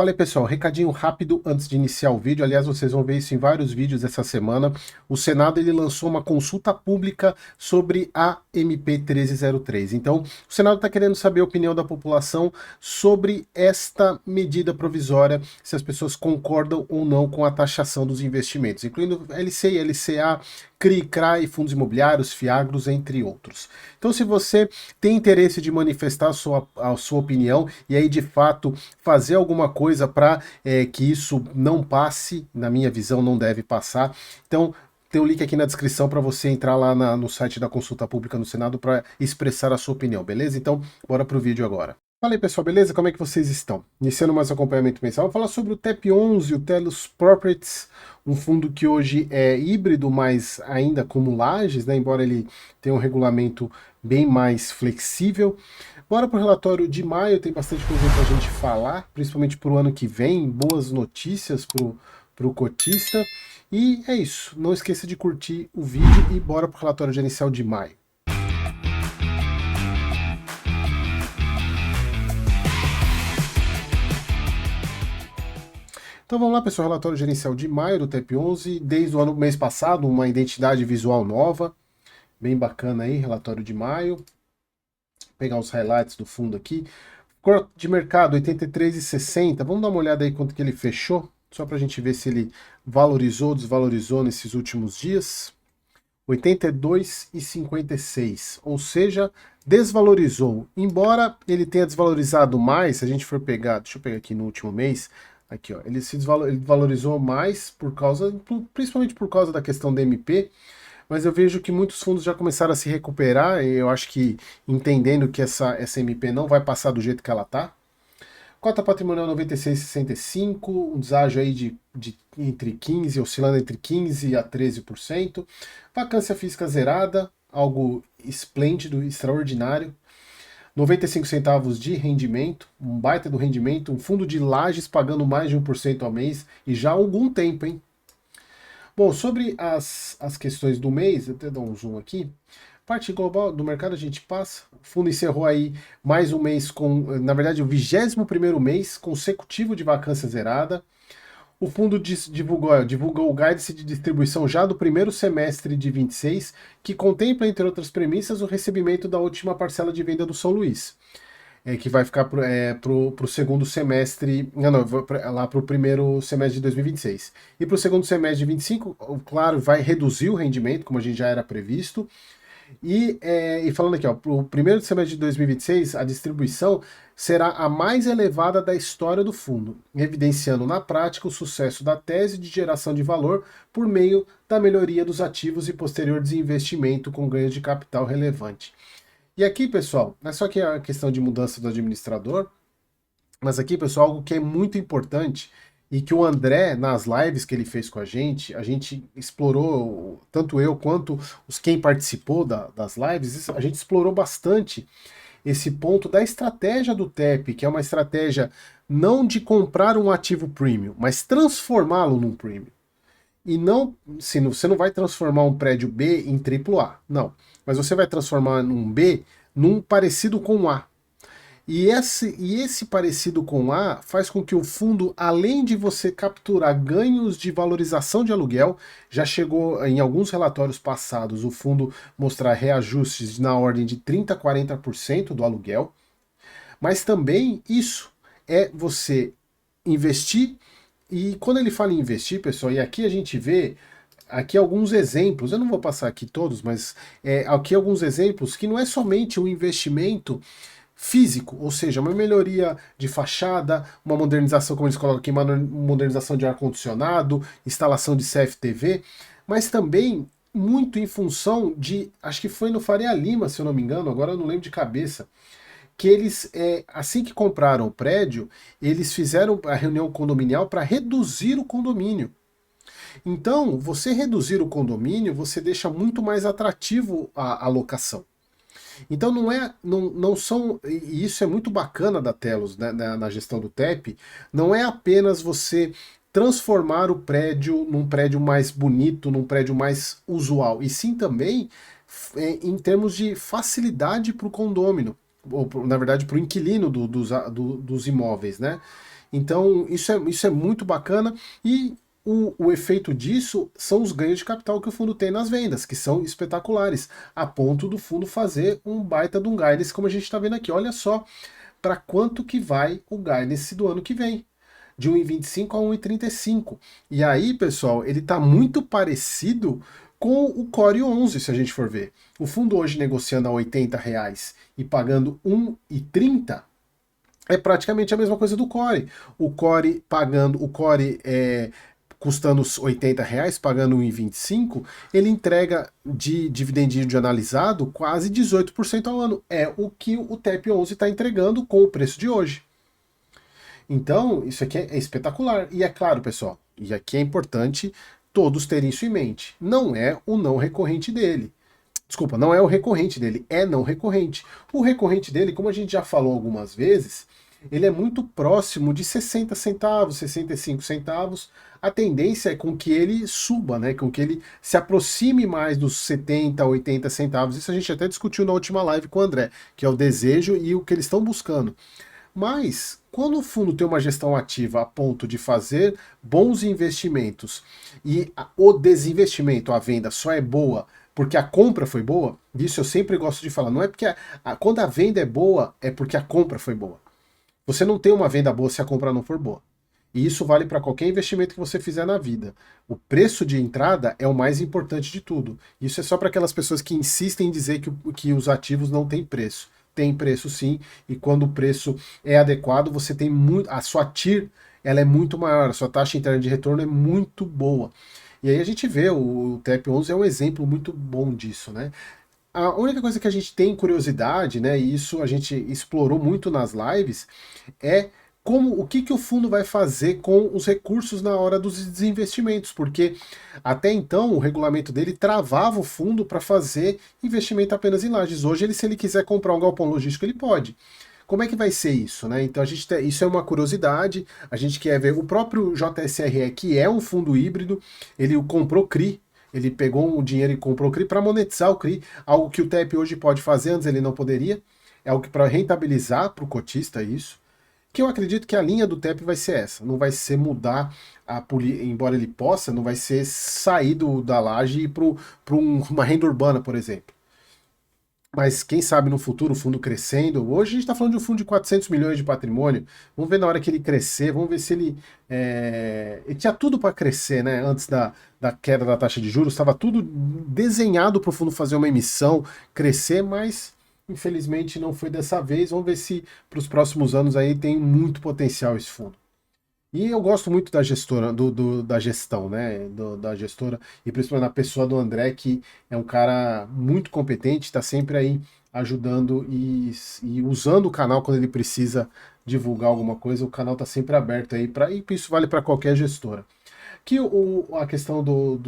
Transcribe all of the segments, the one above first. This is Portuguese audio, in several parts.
Fala aí, pessoal, recadinho rápido antes de iniciar o vídeo. Aliás, vocês vão ver isso em vários vídeos essa semana. O Senado ele lançou uma consulta pública sobre a MP 1303. Então, o Senado está querendo saber a opinião da população sobre esta medida provisória, se as pessoas concordam ou não com a taxação dos investimentos, incluindo LCI, LCA, CRI, CRA, fundos imobiliários, FIAGROS, entre outros. Então, se você tem interesse de manifestar a sua opinião e aí, de fato, fazer alguma coisa para que isso não passe, na minha visão, não deve passar. Então, tem o link aqui na descrição para você entrar lá no site da consulta pública no Senado para expressar a sua opinião, beleza? Então, bora pro vídeo agora. Fala aí, pessoal, beleza? Como é que vocês estão? Iniciando mais um acompanhamento mensal, vou falar sobre o TEP11 e o Telos Properties, um fundo que hoje é híbrido, mas ainda como lajes, né? Embora ele tenha um regulamento bem mais flexível. Bora para o relatório de maio, tem bastante coisa para a gente falar, principalmente para o ano que vem, boas notícias para o cotista. E é isso, não esqueça de curtir o vídeo e bora para o relatório gerencial de maio. Então vamos lá, pessoal, relatório gerencial de maio do TEP11, desde o mês passado, uma identidade visual nova, bem bacana aí, relatório de maio. Vou pegar os highlights do fundo aqui. Cor de mercado, 83,60, vamos dar uma olhada aí quanto que ele fechou, só para a gente ver se ele valorizou ou desvalorizou nesses últimos dias. 82,56, ou seja, desvalorizou. Embora ele tenha desvalorizado mais, se a gente for pegar, deixa eu pegar aqui no último mês, aqui ó, ele valorizou mais por causa, principalmente por causa da questão da MP, mas eu vejo que muitos fundos já começaram a se recuperar, e eu acho que entendendo que essa MP não vai passar do jeito que ela tá. Cota patrimonial 96,65, um deságio aí de entre 15, oscilando entre 15% a 13%. Vacância física zerada, algo esplêndido, extraordinário. 95 centavos de rendimento, um baita do rendimento, um fundo de lajes pagando mais de 1% ao mês, e já há algum tempo, hein? Bom, sobre as questões do mês, eu até dar um zoom aqui. Parte global do mercado a gente passa. O fundo encerrou aí mais um mês com, na verdade, o 21º mês consecutivo de vacância zerada. O fundo divulgou o guidance de distribuição já do primeiro semestre de 26, que contempla, entre outras premissas, o recebimento da última parcela de venda do São Luís, que vai ficar pro segundo semestre, lá pro primeiro semestre de 2026. E pro segundo semestre de 25, claro, vai reduzir o rendimento, como a gente já era previsto. E falando aqui, para o primeiro semestre de 2026, a distribuição será a mais elevada da história do fundo, evidenciando na prática o sucesso da tese de geração de valor por meio da melhoria dos ativos e posterior desinvestimento com ganho de capital relevante. E aqui, pessoal, não é só que a questão de mudança do administrador, mas aqui, pessoal, algo que é muito importante e que o André, nas lives que ele fez com a gente explorou, tanto eu quanto quem participou das lives, a gente explorou bastante esse ponto da estratégia do TEP, que é uma estratégia não de comprar um ativo premium, mas transformá-lo num premium. E não, você não vai transformar um prédio B em AAA, não. Mas você vai transformar um B num parecido com um A. E esse parecido com A faz com que o fundo, além de você capturar ganhos de valorização de aluguel, já chegou em alguns relatórios passados o fundo mostrar reajustes na ordem de 30% a 40% do aluguel, mas também isso é você investir, e quando ele fala em investir, pessoal, e aqui a gente vê aqui alguns exemplos, eu não vou passar aqui todos, mas aqui alguns exemplos que não é somente um investimento físico, ou seja, uma melhoria de fachada, uma modernização, como eles colocam aqui, uma modernização de ar-condicionado, instalação de CFTV, mas também muito em função de, acho que foi no Faria Lima, se eu não me engano, agora eu não lembro de cabeça, que eles, assim que compraram o prédio, eles fizeram a reunião condominial para reduzir o condomínio. Então, você reduzir o condomínio, você deixa muito mais atrativo a locação. Então não são, e isso é muito bacana da Telos, né, na gestão do TEP, não é apenas você transformar o prédio num prédio mais bonito, num prédio mais usual, e sim também em termos de facilidade para o condômino, ou na verdade para o inquilino dos imóveis, né? Então, isso é muito bacana e o efeito disso são os ganhos de capital que o fundo tem nas vendas, que são espetaculares, a ponto do fundo fazer um baita de um guidance, como a gente está vendo aqui. Olha só para quanto que vai o guidance do ano que vem, de 1,25 a 1,35. E aí, pessoal, ele está muito parecido com o Core 11, se a gente for ver. O fundo hoje negociando a R$ 80 e pagando 1,30, é praticamente a mesma coisa do Core. O Core custando os R$ 80, pagando 1,25, ele entrega de dividendinho de analisado quase 18% ao ano. É o que o TEP 11 está entregando com o preço de hoje. Então, isso aqui é espetacular. E é claro, pessoal, e aqui é importante todos terem isso em mente. Não é o não recorrente dele. Desculpa, não é o recorrente dele, é não recorrente. O recorrente dele, como a gente já falou algumas vezes, ele é muito próximo de 60 centavos, 65 centavos. A tendência é com que ele suba, né? Com que ele se aproxime mais dos 70, 80 centavos. Isso a gente até discutiu na última live com o André, que é o desejo e o que eles estão buscando. Mas, quando o fundo tem uma gestão ativa a ponto de fazer bons investimentos e o desinvestimento, a venda, só é boa porque a compra foi boa, isso eu sempre gosto de falar, não é porque quando a venda é boa, é porque a compra foi boa. Você não tem uma venda boa se a compra não for boa. E isso vale para qualquer investimento que você fizer na vida. O preço de entrada é o mais importante de tudo. Isso é só para aquelas pessoas que insistem em dizer que os ativos não têm preço. Tem preço sim, e quando o preço é adequado, você tem muito. A sua TIR ela é muito maior, a sua taxa interna de retorno é muito boa. E aí a gente vê, o TEP11 é um exemplo muito bom disso, né? A única coisa que a gente tem curiosidade, né, e isso a gente explorou muito nas lives, é o que o fundo vai fazer com os recursos na hora dos desinvestimentos, porque até então o regulamento dele travava o fundo para fazer investimento apenas em lajes. Hoje, se ele quiser comprar um galpão logístico, ele pode. Como é que vai ser isso, né? Então isso é uma curiosidade. A gente quer ver o próprio JSRE, que é um fundo híbrido, ele comprou CRI. Ele pegou o dinheiro e comprou o CRI para monetizar o CRI, algo que o TEP hoje pode fazer, antes ele não poderia. É algo que para rentabilizar para o cotista isso. Que eu acredito que a linha do TEP vai ser essa. Não vai ser mudar embora ele possa, não vai ser sair da laje e ir para uma renda urbana, por exemplo. Mas quem sabe no futuro o fundo crescendo. Hoje a gente está falando de um fundo de 400 milhões de patrimônio. Vamos ver na hora que ele crescer, vamos ver se ele. Ele tinha tudo para crescer, né? Antes da queda da taxa de juros, estava tudo desenhado para o fundo fazer uma emissão, crescer, mas infelizmente não foi dessa vez. Vamos ver se para os próximos anos aí tem muito potencial esse fundo. E eu gosto muito da gestora, da gestão, né? Da gestora, e principalmente da pessoa do André, que é um cara muito competente, está sempre aí ajudando e usando o canal quando ele precisa divulgar alguma coisa. O canal está sempre aberto aí, e isso vale para qualquer gestora. Que a questão do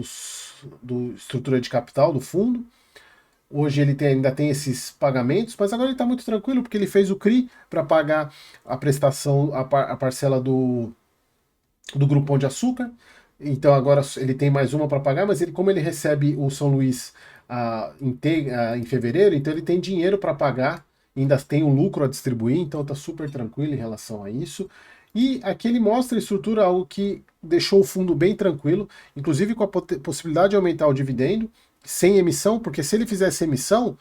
estrutura de capital do fundo. Hoje ele ainda tem esses pagamentos, mas agora ele está muito tranquilo, porque ele fez o CRI para pagar a prestação, a parcela do Grupo Pão de Açúcar. Então agora ele tem mais uma para pagar, mas como ele recebe o São Luís em fevereiro, então ele tem dinheiro para pagar, ainda tem um lucro a distribuir, então está super tranquilo em relação a isso. E aqui ele mostra a estrutura, algo que deixou o fundo bem tranquilo, inclusive com a possibilidade de aumentar o dividendo, sem emissão, porque se ele fizesse emissão,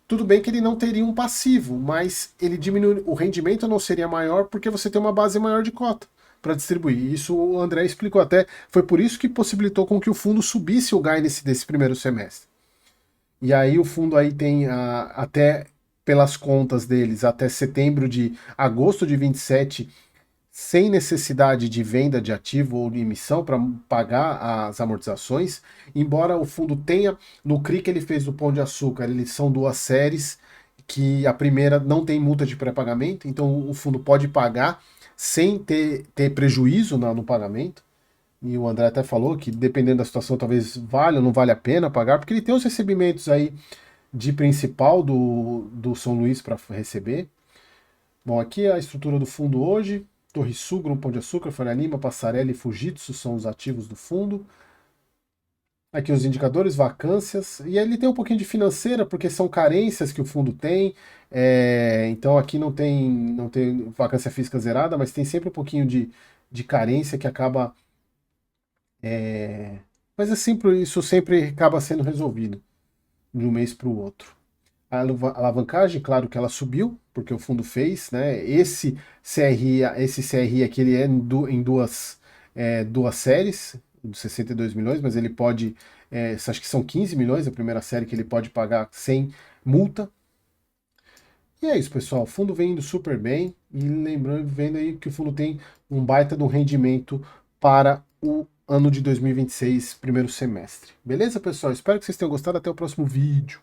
tudo bem que ele não teria um passivo, mas ele diminui, o rendimento não seria maior porque você tem uma base maior de cota para distribuir. Isso o André explicou até, foi por isso que possibilitou com que o fundo subisse o guidance desse primeiro semestre. E aí o fundo aí tem até, pelas contas deles, até agosto de 27, sem necessidade de venda de ativo ou de emissão para pagar as amortizações, embora o fundo tenha, no CRI que ele fez do Pão de Açúcar, eles são duas séries, que a primeira não tem multa de pré-pagamento, então o fundo pode pagar sem ter prejuízo no pagamento. E o André até falou que dependendo da situação talvez valha ou não vale a pena pagar, porque ele tem os recebimentos aí de principal do São Luís para receber. Bom, aqui é a estrutura do fundo hoje. Torre Sul, Grupo Pão de Açúcar, Faria Lima, Passarela e Fujitsu são os ativos do fundo. Aqui os indicadores, vacâncias, e ele tem um pouquinho de financeira, porque são carências que o fundo tem, então aqui não tem vacância física zerada, mas tem sempre um pouquinho de carência que acaba. Mas isso sempre acaba sendo resolvido de um mês para o outro. A alavancagem, claro que ela subiu, porque o fundo fez, né? Esse CRI aqui ele é em duas séries, de 62 milhões, mas ele pode, acho que são 15 milhões a primeira série que ele pode pagar sem multa. E é isso, pessoal. O fundo vem indo super bem e lembrando, vendo aí que o fundo tem um baita de um rendimento para o ano de 2026, primeiro semestre. Beleza, pessoal? Espero que vocês tenham gostado. Até o próximo vídeo.